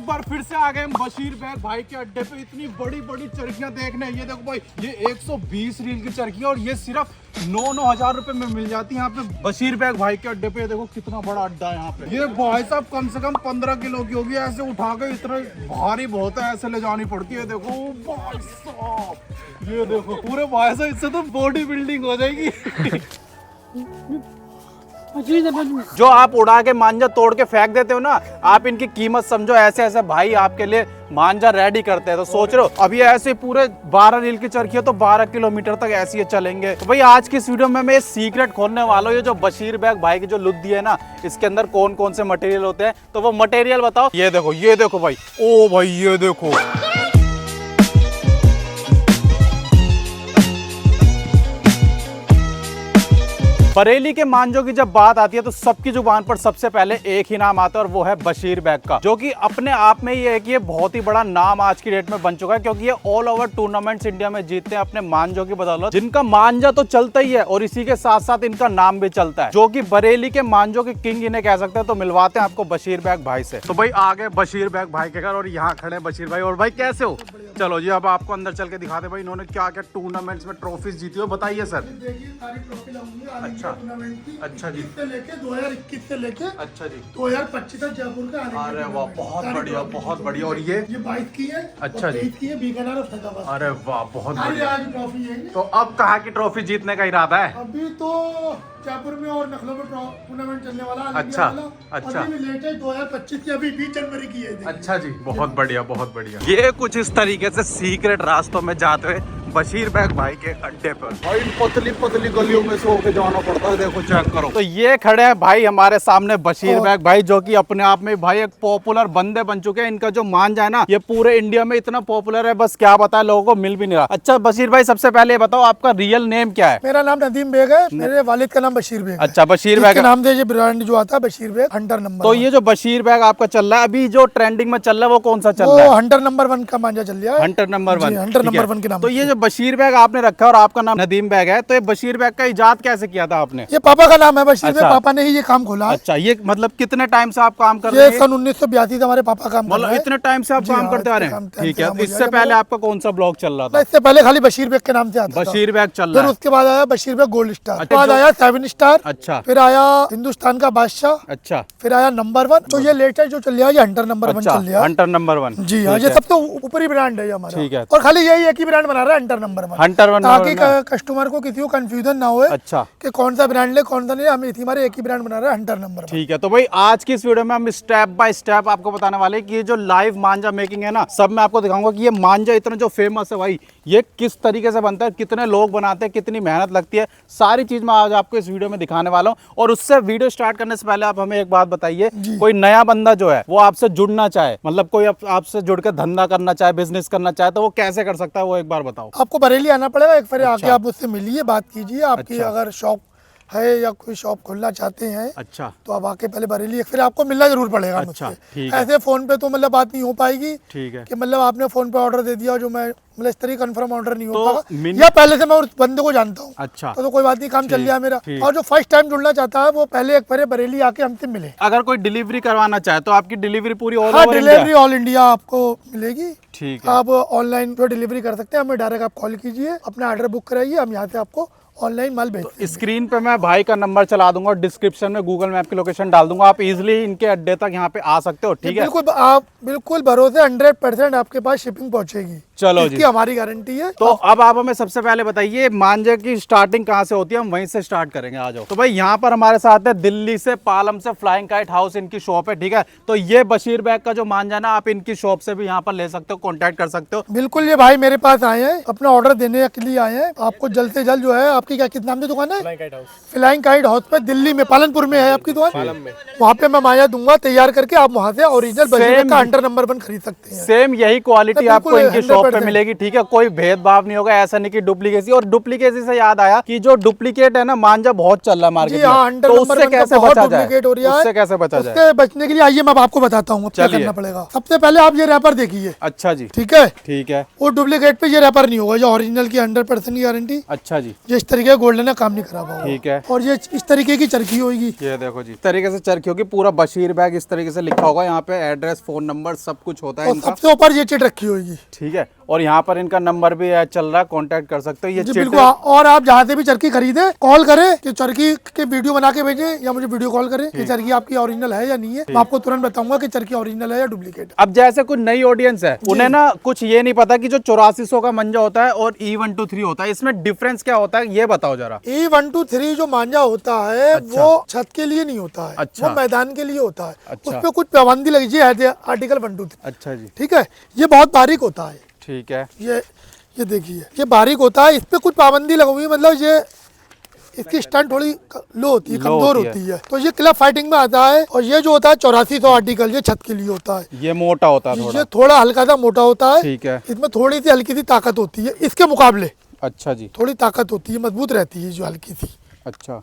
एक बार फिर से आ गए हम बशीर बैग भाई के अड्डे पे। इतनी बड़ी बड़ी चरखियां देखने, ये देखो भाई, ये 120 रील की चरखी और ये सिर्फ 9-9 हजार रुपए में मिल जाती है यहाँ पे बशीर बैग भाई के अड्डे पे। देखो कितना बड़ा अड्डा है यहाँ पे। ये भाई साहब कम से कम 15 किलो की होगी, ऐसे उठा के इतना भारी बहुत है, ऐसे ले जानी पड़ती है। देखो भाई साहब, ये देखो पूरे भाई साहब, इससे तो बॉडी बिल्डिंग हो जाएगी। जो आप उड़ा के मांझा तोड़ के फेंक देते हो ना, आप इनकी कीमत समझो। ऐसे ऐसे भाई आपके लिए मांझा रेडी करते हैं। तो सोच रहे हो अभी ऐसे पूरे 12 रील की चरखी है तो 12 किलोमीटर तक ऐसे ही चलेंगे। तो भाई आज की इस वीडियो में मैं सीक्रेट खोलने वाला हूँ। ये जो बशीर बैग भाई की जो लुद्दी है ना, इसके अंदर कौन कौन से मटेरियल होते हैं, तो वो मटेरियल बताओ। ये देखो भाई, ओ भाई ये देखो, बरेली के मांझों की जब बात आती है तो सबकी जुबान पर सबसे पहले एक ही नाम आता है और वो है बशीर बैग का, जो कि अपने आप में ये है कि ये बहुत ही बड़ा नाम आज की डेट में बन चुका है, क्योंकि ये ऑल ओवर टूर्नामेंट्स इंडिया में जीतते हैं अपने मांझों की बदौलत। जिनका मांझा तो चलता ही है और इसी के साथ साथ इनका नाम भी चलता है, जो कि बरेली के मांझों के किंग इन्हें कह सकते हैं। तो मिलवाते हैं आपको बशीर बैग भाई से। तो भाई आ गए बशीर बैग भाई के घर और यहाँ खड़े बशीर भाई। और भाई कैसे हो? चलो जी अब आपको अंदर चल के दिखाते भाई इन्होंने क्या क्या टूर्नामेंट्स में ट्रॉफीज जीती हो, बताइए सर। अच्छा जी, से लेके 2021 से लेके अच्छा जी 2025 तक जयपुर का। अरे वाह, बहुत बढ़िया बहुत बढ़िया। और ये 22 की है। अच्छा जी, 23 की है बीकानेर और फैजाबाद। अरे वाह बहुत बढ़िया। आज ट्रॉफी है। तो अब कहाँ की ट्रॉफी जीतने का इरादा है? अभी तो जयपुर में और नखलों में टूर्नामेंट चलने वाला है। अच्छा अच्छा, अभी लेटेस्ट 2025 की, अभी 20 जनवरी की है। अच्छा जी, बहुत बढ़िया बहुत बढ़िया। ये कुछ इस तरीके से सीक्रेट रास्तों में जाते हुए बशीर बैग भाई के अड्डे पर। भाई पतली पतली गलियों में से होके जाना पड़ता है। देखो चेक करो। तो ये खड़े हैं भाई हमारे सामने बशीर बैग भाई, जो कि अपने आप में भाई एक पॉपुलर बंदे बन चुके हैं। इनका जो मांझा है ना, ये पूरे इंडिया में इतना पॉपुलर है, बस क्या बताए, लोगों को मिल भी नहीं रहा। अच्छा बशीर भाई, सबसे पहले बताओ आपका रियल नेम क्या है? मेरा नाम नदीम बेग है, मेरे वालिद का नाम बशीर बेग। अच्छा बशीर बैग नाम से ब्रांड जो आता है बशीर बैग हंटर नंबर। तो ये जो बशीर बैग आपका चल रहा है अभी, जो ट्रेंडिंग में चल रहा है वो कौन सा चल रहा है? हंटर नंबर 1 का मांझा चल रहा है। हंटर नंबर 1, हंटर नंबर 1 के नाम। तो ये जो बशीर बैग आपने रखा और आपका नाम नदीम बैग है, तो ये बशीर बैग का इजाद कैसे किया था आपने? ये पापा का नाम है बशीर बैग, अच्छा। पापा ने ही ये काम खोला है। अच्छा, ये मतलब कितने टाइम से आप काम कर रहे हैं? ये सन 1982 से हमारे पापा काम कर रहे मतलब हैं। इतने टाइम से आप काम करते आ रहे हैं? ठीक है। तो इससे पहले आपका कौन सा ब्लॉग चल रहा था? इससे पहले खाली बशीर बैग के नाम से आता था। बशीर बैग चल फिर रहा है। उसके बाद आया बशीर बैग गोल्ड स्टार, अच्छा, बाद आया 7 स्टार, अच्छा, फिर आया हिंदुस्तान का बादशाह, अच्छा, फिर आया नंबर 1। तो ये लेटेस्ट जो चल रहा है ये हंटर नंबर 1 अच्छा, चल रहा है। Hunter number 1। जी हाँ, ये सबसे ऊपरी ब्रांड है ये हमारा। ठीक है। और खाली यही एक ही ब्रांड बना रहा है, हंटर नंबर 1। हंटर 1, ताकि कस्टमर को किसी को कंफ्यूजन ना होए अच्छा, कि कौन सा ब्रांड ले कौन सा नहीं। हम इसी हमारे एक ही ब्रांड बना रहे हैं, हंटर नंबर 1। ठीक है। तो भाई आज की इस वीडियो में हम स्टेप बाय स्टेप आपको बताने वाले हैं कि ये जो लाइव मांझा मेकिंग है ना, सब मैं आपको दिखाऊंगा कि ये मांझा इतना जो फेमस है भाई, ये किस तरीके से बनता है, कितने लोग बनाते हैं, कितनी मेहनत लगती है, सारी चीज मैं आज आपको इस वीडियो में दिखाने वाला हूँ। और उससे वीडियो स्टार्ट करने से पहले आप हमें एक बात बताइए, कोई नया बंदा जो है वो आपसे जुड़ना चाहे, मतलब कोई आपसे जुड़ के धंधा करना चाहे, बिजनेस करना चाहे, तो वो कैसे कर सकता है, वो एक बार बताओ। आपको बरेली आना पड़ेगा, एक बार आके आप मुझसे मिलिए, बात कीजिए। आपकी अगर शॉप है या कोई शॉप खोलना चाहते हैं, अच्छा, तो आप आके पहले बरेली, फिर आपको मिलना जरूर पड़ेगा। अच्छा, मुझसे ऐसे फोन पे तो मतलब बात नहीं हो पाएगी। ठीक है। कि मतलब आपने फोन पे ऑर्डर दे दिया जो मैं मतलब इस तरीके कंफर्म ऑर्डर नहीं हो पाएगा, या पहले से मैं उस बंदे को जानता हूँ। अच्छा, तो कोई बात नहीं, काम चल रहा है मेरा। और जो फर्स्ट टाइम जुड़ना चाहता है वो पहले एक बार बरेली आके हमसे मिले। अगर कोई डिलीवरी करवाना चाहे तो आपकी डिलीवरी पूरी all over India? Delivery all India आपको मिलेगी। ठीक है। आप ऑनलाइन जो डिलीवरी कर सकते हैं, हमें डायरेक्ट आप कॉल कीजिए, अपना ऑर्डर बुक कराइए, हम यहाँ से आपको ऑनलाइन माल भेज। तो स्क्रीन पे मैं भाई का नंबर चला दूंगा और डिस्क्रिप्शन में गूगल मैप की लोकेशन डाल दूंगा, आप इजीली इनके अड्डे तक यहाँ पे आ सकते हो। ठीक है, बिल्कुल, आप बिल्कुल भरोसे 100% आपके पास शिपिंग पहुंचेगी। चलो जी, हमारी गारंटी है। तो अब आप हमें सबसे पहले बताइए मांझे की स्टार्टिंग कहाँ से होती है, हम वहीं से स्टार्ट करेंगे। आ जाओ। तो भाई यहाँ पर हमारे साथ है दिल्ली से पालम से फ्लाइंग काइट हाउस, इनकी शॉप है। ठीक है, तो ये बशीर बैग का जो मांझा ना, आप इनकी शॉप से भी यहाँ पर ले सकते हो, कॉन्टेक्ट कर सकते हो। बिल्कुल, ये भाई मेरे पास आए हैं, अपना ऑर्डर देने के लिए आए हैं। आपको जल्द से जल्द जो है, आपकी क्या किस नाम से दुकान है? फ्लाइंग काइट हाउस पे, दिल्ली में पालनपुर में है आपकी दुकान। वहाँ पे मैं मांझा दूंगा तैयार करके, आप वहाँ से ओरिजिनल बशीर बैग का हंटर नंबर 1 खरीद सकते हैं। सेम यही क्वालिटी आपको इनकी शॉप पे मिलेगी। ठीक है, कोई भेदभाव नहीं होगा, ऐसा नहीं कि डुप्लीकेसी। और डुप्लीकेसी से याद आया कि जो डुप्लीकेट है ना मांझा बहुत चल रहा है मार्केट में, तो उससे कैसे बचा जाए? उससे कैसे बचा जाए? उससे बचने के लिए आइए मैं आपको बताता हूँ क्या करना पड़ेगा। सबसे पहले आप ये रैपर देखिए। अच्छा जी, ठीक है, ठीक है। वो डुप्लीकेट पे ये रैपर नहीं होगा, जो ओरिजिनल की 100% की गारंटी। अच्छा जी, जिस तरीके का गोल्डन है, काम नहीं खराब होगा। ठीक है। और ये इस तरीके की चरखी होगी। ये देखो जी, इस तरीके से चरखी होगी, पूरा बशीर बैग इस तरीके से लिखा होगा, यहाँ पे एड्रेस, फोन नंबर सब कुछ होता है और इनका। सबसे ऊपर ये चिट रखी होगी। ठीक है। और यहाँ पर इनका नंबर भी चल रहा है, कांटेक्ट कर सकते हो। ये चिट बिल्कुल। और आप जहाँ से भी चरखी खरीदे, कॉल करें कि चरखी के वीडियो बना के भेजें, या मुझे वीडियो कॉल करें कि चरखी आपकी ओरिजिनल है या नहीं है। मैं आपको तुरंत बताऊंगा कि चरखी ओरिजिनल है या डुप्लीकेट। अब जैसे कुछ नई ऑडियंस है, उन्हें ना कुछ ये नहीं पता कि जो 8400 का मंजा होता है और E123 होता है, इसमें डिफरेंस क्या होता है, ये बताओ जरा। E123 जो मांझा होता है, अच्छा। वो छत के लिए नहीं होता है। अच्छा। वो मैदान के लिए होता है। अच्छा। उस पर कुछ पाबंदी लगी है, आर्टिकल 123। अच्छा जी। ठीक है। ये बहुत बारीक होता है। ठीक है। ये देखिए, ये बारीक होता है, इस पे कुछ पाबंदी लगी हुई है, मतलब ये इसकी स्टंट थोड़ी लो होती है, कमजोर होती है। तो ये क्लब फाइटिंग में आता है। और ये जो होता है 8400 आर्टिकल, ये छत के लिए होता है। ये मोटा होता है थोड़ा। ये थोड़ा हल्का सा मोटा होता है। ठीक है। इसमें थोड़ी सी हल्की सी ताकत होती है इसके मुकाबले। अच्छा जी। थोड़ी ताकत होती है, मजबूत रहती है जो हल्की सी। अच्छा,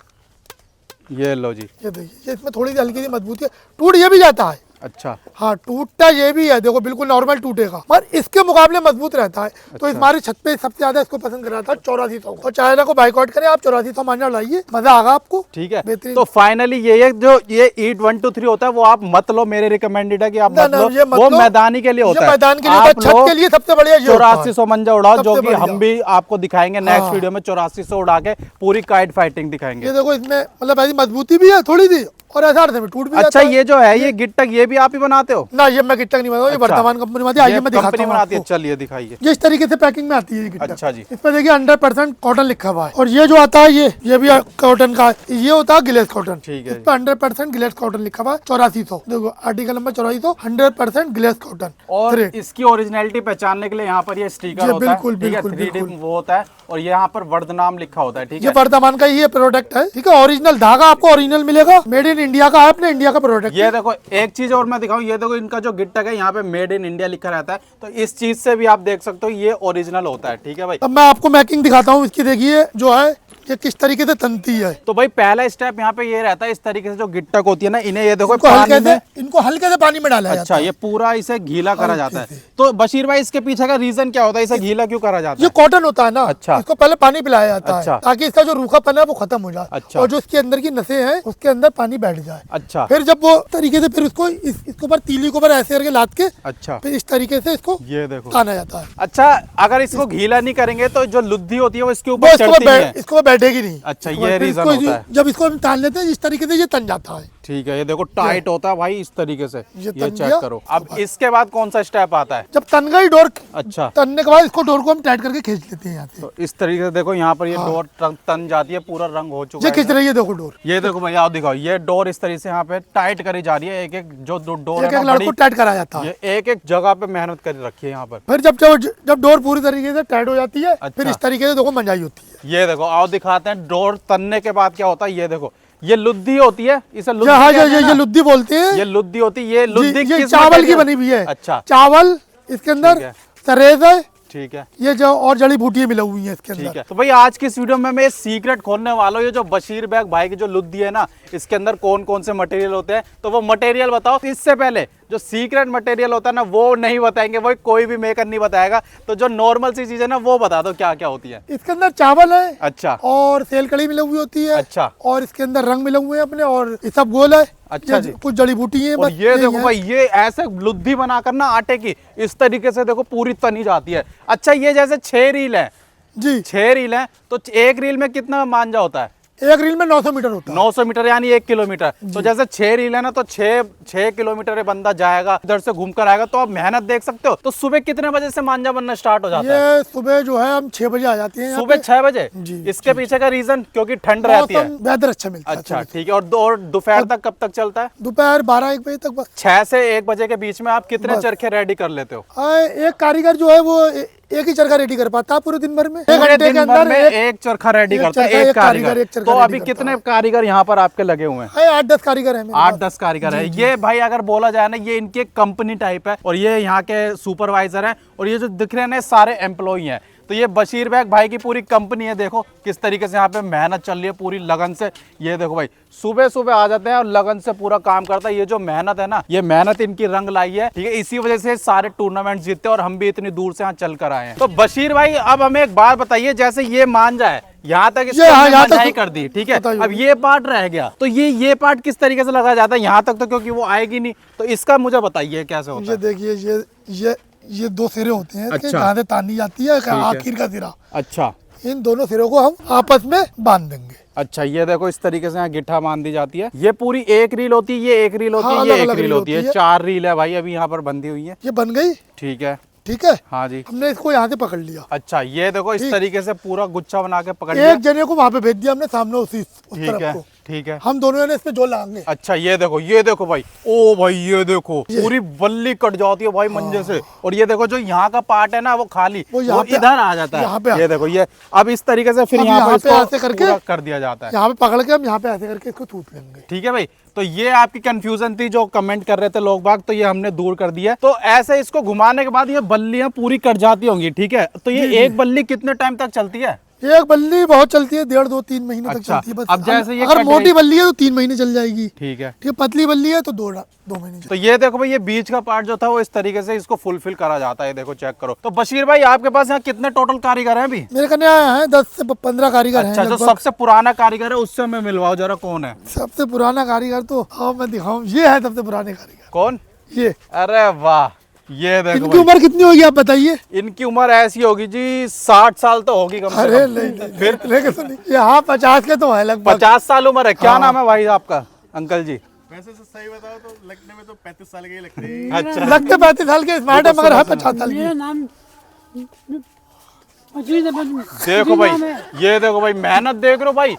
ये लो जी। ये देखिए, ये इसमें थोड़ी सी हल्की सी मजबूती है। टूट ये भी जाता है। अच्छा। हाँ, टूटता ये भी है, देखो बिल्कुल नॉर्मल टूटेगा, पर इसके मुकाबले मजबूत रहता है। तो इस हमारी छत पे सबसे ज्यादा इसको पसंद कर रहा था 8400। और चाइना को बाइकआउट करें, आप 8400 मांझा लाइए, मजा आगा आपको। ठीक है। बेहतरीन। तो फाइनली ये जो ये E123 होता है, वो आप मत लो, मेरे रिकमेंडेड है कि आप मत लो, वो मैदानी के लिए होता है। मैदान के लिए होता है, छत के लिए सबसे बढ़िया 8400 मंजा उड़ाओ, जो कि हम भी आपको दिखाएंगे नेक्स्ट वीडियो में। 8400 उड़ा के पूरी काइट फाइटिंग दिखाएंगे। ये देखो, इसमें मतलब ऐसी मजबूती भी है थोड़ी सी, और ऐसा में टूट भी अच्छा, जाता है। ये जो है ये गिट्टक, ये भी आप ही बनाते हो? ना, ये मैं गिट्टक नहीं बनाता, ये वर्तमान कंपनी बनाती है। आइए मैं दिखाता हूँ बनाती है। आपको। चलिए दिखाइए। ये इस तरीके से पैकिंग में आती है ये गिट्टक। अच्छा जी। इस पर देखिए 100% कॉटन लिखा हुआ है। और ये जो आता है, ये भी कॉटन का, ये होता है ग्लेस कॉटन। ठीक है। इस पर 100% ग्लेस कॉटन लिखा हुआ है। 8400, देखो आर्टिकल नंबर 8400, 100% ग्लेस कॉटन। और इसकी ओरिजिनलिटी पहचानने के लिए यहाँ पर ये स्टिकर होता है। बिल्कुल, बिल्कुल, 3D वो होता है, और यहाँ पर वर्धनाम लिखा होता है। ठीक ये है। वर्धमान का ये प्रोडक्ट है। ठीक है। ओरिजिनल धागा आपको ओरिजिनल मिलेगा, मेड इन इंडिया का है, अपने इंडिया का प्रोडक्ट। ये देखो, एक चीज और मैं दिखाऊं, ये देखो इनका जो गिट्टक है, यहाँ पे मेड इन इंडिया लिखा रहता है, तो इस चीज से भी आप देख सकते हो ये ओरिजिनल होता है। ठीक है भाई। अब मैं आपको मैकिंग दिखाता हूँ इसकी। देखिए जो है, ये किस तरीके से तनती है। तो भाई पहला स्टेप यहाँ पे ये रहता है, इस तरीके से जो गिट्टक होती है ना, इन्हें ये देखो इनको हल्के से पानी में डाला जाता है। अच्छा, ये पूरा इसे गीला करा जाता है। तो बशीर भाई, इसके पीछे का रीजन क्या होता है, इसे गीला क्यों करा जाता है? ये कॉटन होता है ना। अच्छा। इसको पहले पानी पिलाया जाता अच्छा। है, ताकि इसका जो रूखापन है वो खत्म हो जाए। अच्छा। और जो इसके अंदर की नसें हैं, उसके अंदर पानी बैठ जाए। अच्छा। फिर जब वो तरीके से, फिर उसको इसके ऊपर तीली के ऊपर ऐसे करके लाद के, अच्छा, फिर इस तरीके से इसको ये देखो ताना जाता है। अच्छा, अगर इसको गीला नहीं करेंगे तो जो लुद्दी होती है वो इसके ऊपर चढ़ती नहीं है। इसको बैठेगी नहीं। अच्छा, ये रीजन होता है। जब इसको हम तान लेते हैं, इस तरीके से ये तन जाता है। ठीक है। ये देखो टाइट होता है भाई, इस तरीके से। ये तन चेक गया। करो। अब इसके बाद कौन सा स्टेप आता है? जब तन गई डोर, अच्छा, तनने के बाद इसको डोर को हम टाइट करके खींच लेते हैं यहाँ से। तो इस तरीके से देखो, यहाँ पर ये डोर तन जाती है, पूरा रंग हो चुका ये है। खींच रही है, देखो डोर। ये देखो भैया, आप दिखाओ, ये डोर इस तरीके से यहाँ पे टाइट करी जा रही है। एक एक जो डोर है ना, लड़को टाइट करा जाता है। ये एक एक जगह पे मेहनत कर रखी है यहाँ पर। फिर जब डोर पूरी तरीके से टाइट हो जाती है, फिर इस तरीके से देखो मंजाई होती है। ये देखो, आओ दिखाते हैं डोर तनने के बाद क्या होता है। ये देखो, ये लुद्दी होती है, इसे लुद्दी ये लुद्दी बोलते हैं। ये लुद्दी होती है। ये लुद्दी ये किस चावल की मटेरियल? बनी हुई है। अच्छा, चावल इसके अंदर, सरेज है। ठीक है। ये जो और जड़ी बूटियां मिली हुई हैं इसके ठीक अंदर। है। तो भाई आज की इस वीडियो में मैं ये सीक्रेट खोलने वाला हूँ, ये जो बशीर बैग भाई की जो लुद्दी है ना, इसके अंदर कौन कौन से मटेरियल होते हैं, तो वो मटेरियल बताओ। इससे पहले जो सीक्रेट मटेरियल होता है ना, वो नहीं बताएंगे, वो कोई भी मेकर नहीं बताएगा। तो जो नॉर्मल सी चीज है ना, वो बता दो क्या क्या होती है। इसके अंदर चावल है। अच्छा। और सेल कड़ी मिली हुई होती है। अच्छा। और इसके अंदर रंग मिले हुए हैं अपने, और ये सब गोल है। अच्छा जी। कुछ जड़ी बूटी है। और ये देखो भाई, ये ऐसे लुद्दी बनाकर ना आटे की, इस तरीके से देखो पूरी तनी जाती है। अच्छा, ये जैसे 6 रील है जी, 6 रील है, तो एक रील में कितना मांझा होता है? एक रील में 900 मीटर होता है। 900 मीटर यानी 1 किलोमीटर। तो जैसे 6 रील है ना, तो 6 किलोमीटर ये बंदा जाएगा, इधर से घूम कर आएगा। तो आप मेहनत देख सकते हो। तो सुबह कितने बजे से मांझा बनना स्टार्ट हो जाता है? ये सुबह जो है हम 6 बजे आ जाते हैं। सुबह 6 बजे जी, इसके पीछे का रीजन क्योंकि ठंड रहती है, वेदर अच्छा मिलता है। अच्छा, ठीक है। और दोपहर तक कब तक चलता है? दोपहर 12-1 बजे तक बस। 6 से 1 बजे के बीच में आप कितने चरखे रेडी कर लेते हो? एक कारीगर जो है वो एक ही चरखा रेडी कर पाता है पूरे दिन भर में। 1 पूरे घंटे दिन के भर अंदर में एक चरखा रेडी करता है एक कारीगर। तो अभी कितने कारीगर यहाँ पर आपके लगे हुए हैं? 8-10 कारीगर है। 8-10 कारीगर है। ये भाई अगर बोला जाए ना, ये इनकी एक कंपनी टाइप है, और ये यहाँ के सुपरवाइजर हैं, और ये जो दिख रहे हैं ना, सारे एम्प्लॉई हैं। तो ये बशीर बैग भाई की पूरी कंपनी है, देखो किस तरीके से यहाँ पे मेहनत चल रही है पूरी लगन से। ये देखो भाई सुबह सुबह आ जाते हैं और लगन से पूरा काम करता है। ये जो मेहनत है ना, ये मेहनत इनकी रंग लाई है, ठीक है। इसी वजह से सारे टूर्नामेंट जीतते हैं और हम भी इतनी दूर से यहाँ चल कर आए हैं। तो बशीर भाई अब हमें एक बात बताइए, जैसे ये मांझा है यहाँ तक इसको कर दी, ठीक है, अब ये पार्ट रह गया, तो ये पार्ट किस तरीके से लगाया जाता है यहाँ तक, तो क्योंकि वो आएगी नहीं, तो इसका मुझे बताइए कैसे होता है। ये देखिए ये 2 सिरे होते हैं, जहाँ से तानी जाती है आखिर का सिरा। अच्छा, इन दोनों सिरों को हम आपस में बांध देंगे। अच्छा, ये देखो इस तरीके से यहाँ गिट्ठा बांध दी जाती है। ये पूरी एक रील होती है, ये एक रील होती है, ये एक रील होती है, 4 रील है भाई अभी यहाँ पर बंधी हुई है। ये बन गई, ठीक है, ठीक है। हाँ जी, हमने इसको यहाँ से पकड़ लिया। अच्छा, ये देखो इस तरीके से पूरा गुच्छा बना के पकड़ लिया। एक जने को वहाँ पे भेज दिया हमने सामने उस तरफ को, ठीक है। हम दोनों जने इस पे जोर लगाएंगे। अच्छा, ये देखो भाई, ओ भाई ये देखो पूरी बल्ली कट जाती है भाई मंजे से। और ये देखो जो यहाँ का पार्ट है ना वो खाली वो इधर आ जाता है। ये देखो ये अब इस तरीके से फिर यहाँ पे ऐसे करके कर दिया जाता है। यहाँ पे पकड़ के हम यहाँ पे ऐसे करके इसको टूट लेंगे, ठीक है भाई। तो ये आपकी कंफ्यूजन थी जो कमेंट कर रहे थे लोग बाग, तो ये हमने दूर कर दिया। तो ऐसे इसको घुमाने के बाद ये बल्लियां पूरी कट जाती होंगी, ठीक है। तो ये एक बल्ली कितने टाइम तक चलती है? एक बल्ली बहुत चलती है, 1.5, 2, 3 महीने तक चलती है बस। अब जैसे ये अगर मोटी बल्ली है तो 3 महीने चल जाएगी, ठीक है, ठीक है। पतली बल्ली है तो 2 महीने। तो ये देखो भाई, ये बीच का पार्ट जो था वो इस तरीके से इसको फुलफिल करा जाता है। देखो चेक करो। तो बशीर भाई आपके पास यहाँ कितने टोटल कारीगर हैं अभी? मेरे कन्या है 10 से 15 कारीगर हैं। अच्छा, जो सबसे पुराना कारीगर है उससे हमें मिलवाओ जरा, कौन है सबसे पुराना कारीगर? तो हाँ मैं दिखाऊं, ये है सबसे पुराने कारीगर। कौन? ये। अरे वाह, ये देखो। इनकी उम्र कितनी होगी आप बताइए? इनकी उम्र ऐसी होगी जी 60 साल तो होगी कम से कम। अरे नहीं, फिर लेके सुनिए, यहाँ 50 के तो है लगभग। 50 साल उम्र है। क्या नाम है भाई आपका अंकल जी? वैसे से सही बताओ तो लगने में तो 35 साल के ही लगते हैं। अच्छा, लगते 35 साल के स्मार्ट है मगर है 50 साल की। नाम देखो भाई, ये देखो भाई मेहनत देख रहे हो भाई,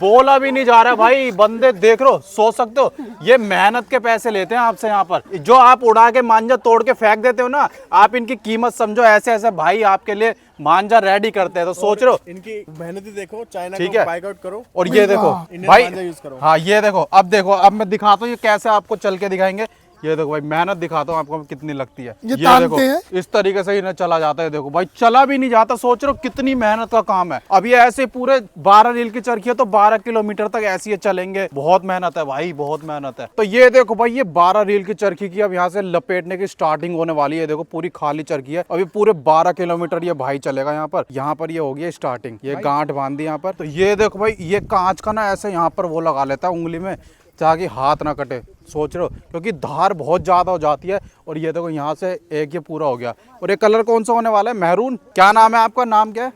बोला भी नहीं जा रहा भाई, बंदे देख रहे हो, सोच सकते हो ये मेहनत के पैसे लेते हैं आपसे यहाँ पर। जो आप उड़ा के मांझा तोड़ के फेंक देते हो ना, आप इनकी कीमत समझो। ऐसे ऐसे भाई आपके लिए मांझा रेडी करते हैं, तो सोच रहे हो इनकी मेहनत ही देखो, चाइना ठीक को है, बाइक आउट करो। और ये देखो भाई, यूज करो। हाँ ये देखो, अब देखो, अब मैं दिखाता हूँ ये कैसे आपको चल के दिखाएंगे। ये देखो भाई, मेहनत दिखाता हूँ आपको कितनी लगती है। ये देखो इस तरीके से इन्हें चला जाता है। देखो भाई चला भी नहीं जाता, सोच रहे हो कितनी मेहनत का काम है। अब ये ऐसे पूरे 12 रील की चरखी है तो 12 किलोमीटर तक ऐसी चलेंगे। बहुत मेहनत है भाई, बहुत मेहनत है। तो ये देखो भाई, ये 12 रील की चरखी की अब यहाँ से लपेटने की स्टार्टिंग होने वाली है। देखो पूरी खाली चरखी है, अभी पूरे 12 किलोमीटर ये भाई चलेगा यहाँ पर। यहाँ पर ये होगी स्टार्टिंग, ये गांठ बांध दी यहाँ पर। तो ये देखो भाई, ये कांच का ना ऐसे यहाँ पर वो लगा लेता है उंगली में, ताकि हाथ ना कटे। सोच रहे हो, क्योंकि धार बहुत ज्यादा हो जाती है। और ये देखो यहाँ से एक ये पूरा हो गया। और ये कलर कौन सा होने वाला है? मैरून। क्या नाम है आपका? नाम क्या है?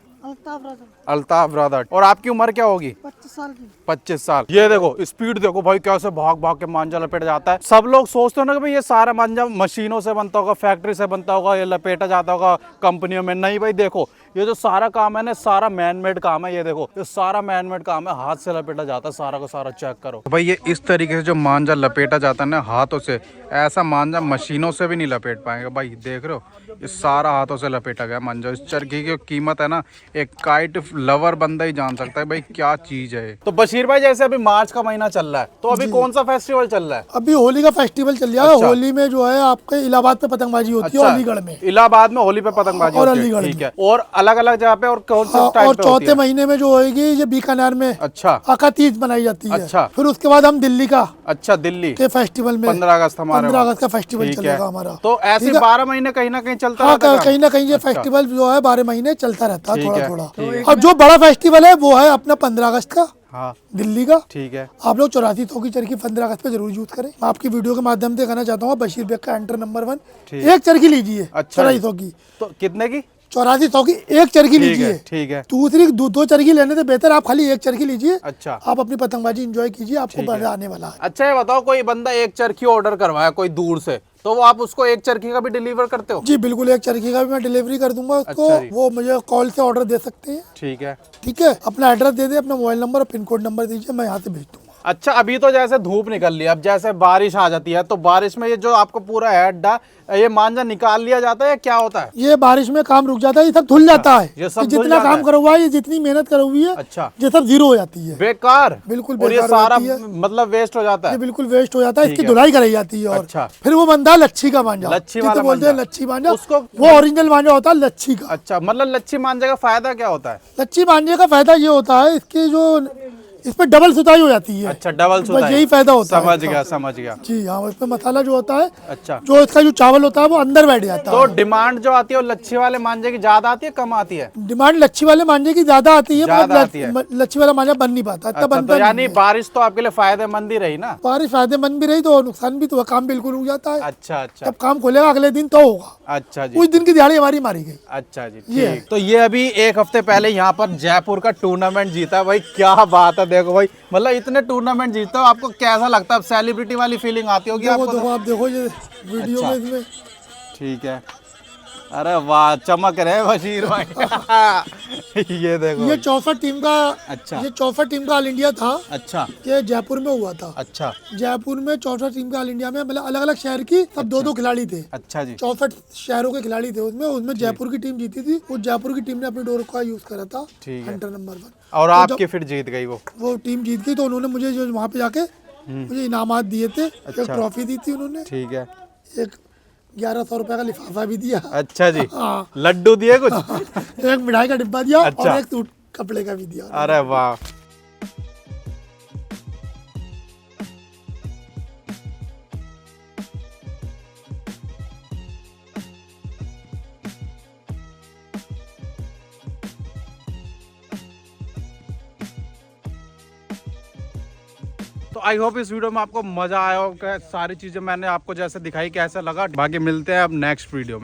अल्ताफ ब्रदर। और आपकी उम्र क्या होगी? 25 साल की। 25 साल। ये देखो स्पीड देखो भाई, कैसे भाग भाग के मांझा लपेट जाता है। सब लोग सोचते हो ना कि भाई ये सारा मांझा मशीनों से बनता होगा, फैक्ट्री से बनता होगा, ये लपेटा जाता होगा कंपनियों में। नहीं भाई, देखो ये जो सारा काम है ना, सारा मैन मेड काम है। ये देखो ये सारा मैन मेड काम है, हाथ से लपेटा जाता है सारा का सारा। चेक करो तो भाई, ये इस तरीके से जो मांझा लपेटा जाता है ना हाथों से, ऐसा मांझा मशीनों से भी नहीं लपेट पाएंगे भाई। देख रहे हो, ये सारा हाथों से लपेटा गया मांझा। इस चरखी की कीमत है ना, एक काइट लवर बंदा ही जान सकता है भाई क्या चीज है। तो बशीर भाई, जैसे अभी मार्च का महीना चल रहा है, तो अभी कौन सा फेस्टिवल चल रहा है? अभी होली का फेस्टिवल चल रहा है। अच्छा। होली में जो है आपके इलाहाबाद पे पतंगबाजी होती है, अलीगढ़ में। इलाहाबाद में होली पे पतंगबाजी और होती है, अलीगढ़ ठीक है। और अलग अलग जगह पे और कौन से टाइप और पे होती चौथे है? महीने में जो होगी ये बीकानेर में अच्छा, अकातीज मनाई जाती है। अच्छा। फिर उसके बाद हम दिल्ली का अच्छा, दिल्ली के फेस्टिवल में 15 अगस्त हमारे 15 अगस्त का फेस्टिवल ठीक है। चलेगा हमारा। तो ऐसे 12 महीने कहीं ना कहीं चलता हाँ, रहता है। कहीं ना कहीं ये अच्छा। फेस्टिवल जो है 12 महीने चलता रहता है, ठीक थोड़ा है, थोड़ा। ठीक अब जो बड़ा फेस्टिवल है वो है अपना 15 अगस्त का, हाँ दिल्ली का। ठीक है। आप लोग 8400 की चरखी 15 अगस्त पे जरूर यूज करें। मैं आपकी वीडियो के माध्यम से कहना चाहता हूँ, बशीर बेग का एंटर नंबर 1, ठीक। एक चरखी लीजिए। अच्छा। 8400 की, तो कितने की? 8400 की एक चरखी ठीक है, लीजिए। ठीक है। दूसरी दो चरखी लेने से बेहतर आप खाली एक चरखी लीजिए। अच्छा, आप अपनी पतंगबाजी एंजॉय कीजिए, आपको मजा आने वाला है। अच्छा ये बताओ, कोई बंदा एक चरखी ऑर्डर करवाया कोई दूर से, तो वो आप उसको एक चरखी का भी डिलीवर करते हो? जी बिल्कुल, एक चरखी का भी मैं डिलीवरी कर दूंगा उसको। अच्छा जी। वो मुझे कॉल से ऑर्डर दे सकते हैं, ठीक है, ठीक है। अपना एड्रेस दे दे, अपना मोबाइल नंबर और पिन कोड नंबर दीजिए, मैं यहाँ से भेज दूंगा। अच्छा, अभी तो जैसे धूप निकल रही है, अब जैसे बारिश आ जाती है तो बारिश में ये जो आपको पूरा है अड्डा, ये मांझा निकाल लिया जाता है या क्या होता है? ये बारिश में काम रुक जाता है, ये सब धुल जाता है। ये सब कि धुल जितना जाता काम है। करा हुआ है, ये जितनी मेहनत करी हुई है, अच्छा, ये सब जीरो हो जाती है, बेकार, बिल्कुल और ये बेकार हो सारा जाती है। मतलब वेस्ट हो जाता ये है। बिल्कुल वेस्ट हो जाता है। ठीक इसकी है। धुलाई कराई जाती है और अच्छा। फिर वो बनता है लच्छी का मांझा। लच्छी जिसे वाला बोलते हैं मांझा। लच्छी मांझा, उसको वो ओरिजिनल मांझा होता है लच्छी का। अच्छा, मतलब लच्छी मांझे का फायदा क्या होता है? लच्छी मांझे का फायदा ये होता है, इसके जो इस पे डबल सुताई हो जाती है। अच्छा, डबल बस सुताई, यही फायदा होता है समझ इसका। गया, समझ गया। जी हाँ, इसमें मसाला जो होता है, अच्छा, जो इसका जो चावल होता है वो अंदर बैठ जाता तो है। डिमांड जो आती है वो लच्छी वाले मांझे की ज्यादा आती है, कम आती है? डिमांड लच्छी वाले मांझे की ज्यादा आती है, ज्यादा आती है। लच्छी वाला मांझा बन नहीं पाता, इतना अच्छा, बनता तो नहीं यानी है। बारिश तो आपके लिए फायदेमंद ही रही ना? बारिश फायदेमंद भी रही तो नुकसान भी, तो काम बिल्कुल रुक जाता है। अच्छा अच्छा जब काम खोलेगा अगले दिन तो होगा। अच्छा जी, उस दिन की दिहाड़ी हमारी मारी गई। अच्छा जी, ये ठीक। तो ये अभी एक हफ्ते पहले यहाँ पर जयपुर का टूर्नामेंट जीता भाई, क्या बात है। देखो भाई, मतलब इतने टूर्नामेंट जीतते हो, आपको कैसा लगता है? अब सेलिब्रिटी वाली फीलिंग आती होगी देखो आपको तो? देखो, आप देखो ये वीडियो अच्छा। में इसमें ठीक है। अरे वाह, चमक रहे बशीर भाई। ये देखो। ये 64 टीम का, अच्छा। ये 64 टीम का ऑल इंडिया था। अच्छा ये जयपुर में हुआ था। अच्छा जयपुर में 64 टीम का ऑल इंडिया में, मतलब अलग अलग शहर की सब दो दो खिलाड़ी थे। अच्छा जी, 64 शहरों के खिलाड़ी थे उसमें। उसमें जयपुर की टीम जीती थी। उस जयपुर की टीम ने अपनी डोर का यूज करा था, ठीक है। Hunter number 1। और तो आपकी फिर जीत गई वो टीम जीत गई, तो उन्होंने मुझे जो वहाँ पे जाके मुझे इनामात दिए थे। एक ट्रॉफी दी थी उन्होंने, ठीक है। एक 1100 रुपए का लिफाफा भी दिया। अच्छा जी, हाँ। लड्डू दिए कुछ? एक मिठाई का डिब्बा दिया अच्छा। और एक सूट कपड़े का भी दिया। अरे वाह। तो आई होप इस वीडियो में आपको मजा आया होगा। सारी चीजें मैंने आपको जैसे दिखाई, कैसा लगा। बाकी मिलते हैं अब नेक्स्ट वीडियो में।